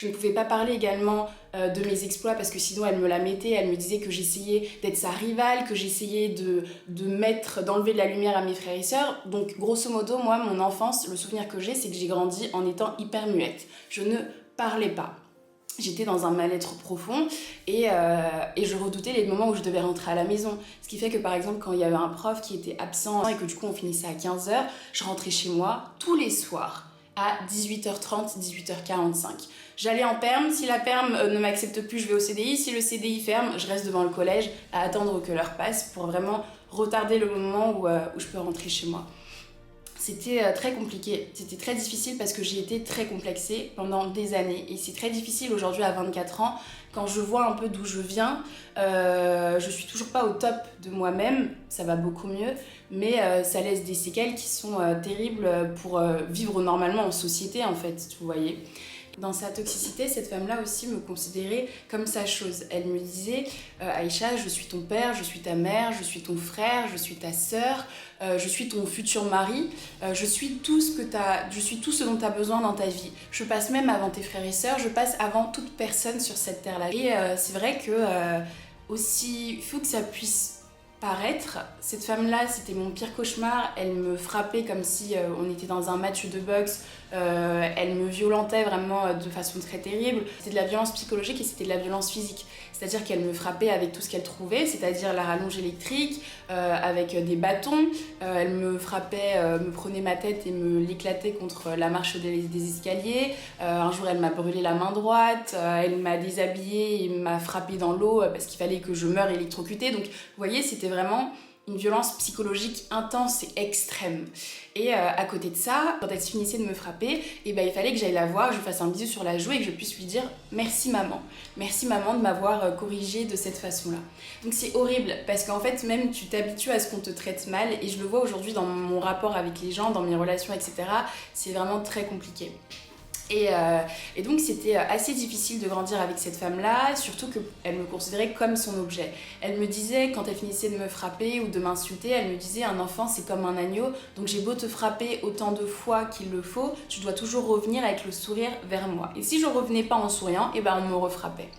Je ne pouvais pas parler également de mes exploits parce que sinon elle me la mettait, elle me disait que j'essayais d'être sa rivale, que j'essayais d'enlever de la lumière à mes frères et sœurs. Donc grosso modo, moi, mon enfance, le souvenir que j'ai, c'est que j'ai grandi en étant hyper muette. Je ne parlais pas. J'étais dans un mal-être profond et je redoutais les moments où je devais rentrer à la maison. Ce qui fait que par exemple quand il y avait un prof qui était absent et que du coup on finissait à 15h, je rentrais chez moi tous les soirs à 18h30, 18h45. J'allais en perm, si la perm ne m'accepte plus, je vais au CDI, si le CDI ferme, je reste devant le collège à attendre que l'heure passe pour vraiment retarder le moment où je peux rentrer chez moi. C'était très compliqué, c'était très difficile parce que j'ai été très complexée pendant des années et c'est très difficile aujourd'hui à 24 ans quand je vois un peu d'où je viens. Je suis toujours pas au top de moi-même, ça va beaucoup mieux, mais ça laisse des séquelles qui sont terribles pour vivre normalement en société en fait, vous voyez. Dans sa toxicité, cette femme-là aussi me considérait comme sa chose. Elle me disait Aïcha, je suis ton père, je suis ta mère, je suis ton frère, je suis ta sœur, je suis ton futur mari, je suis tout ce dont tu as besoin dans ta vie. Je passe même avant tes frères et sœurs, je passe avant toute personne sur cette terre-là. Et c'est vrai que aussi, il faut que ça puisse paraître. Cette femme-là, c'était mon pire cauchemar. Elle me frappait comme si on était dans un match de boxe. Elle me violentait vraiment de façon très terrible. C'était de la violence psychologique et c'était de la violence physique. C'est-à-dire qu'elle me frappait avec tout ce qu'elle trouvait, c'est-à-dire la rallonge électrique, avec des bâtons. Elle me frappait, me prenait ma tête et me l'éclatait contre la marche des escaliers. Un jour, elle m'a brûlé la main droite. Elle m'a déshabillée et m'a frappée dans l'eau parce qu'il fallait que je meure électrocutée. Donc, vous voyez, c'était vraiment une violence psychologique intense et extrême. Et à côté de ça, quand elle finissait de me frapper, il fallait que j'aille la voir, que je lui fasse un bisou sur la joue et que je puisse lui dire merci maman de m'avoir corrigée de cette façon-là. Donc c'est horrible parce qu'en fait même tu t'habitues à ce qu'on te traite mal et je le vois aujourd'hui dans mon rapport avec les gens, dans mes relations, etc. C'est vraiment très compliqué. Et donc c'était assez difficile de grandir avec cette femme-là, surtout qu'elle me considérait comme son objet. Elle me disait, quand elle finissait de me frapper ou de m'insulter, elle me disait un enfant c'est comme un agneau, donc j'ai beau te frapper autant de fois qu'il le faut, tu dois toujours revenir avec le sourire vers moi. Et si je revenais pas en souriant, on me refrappait.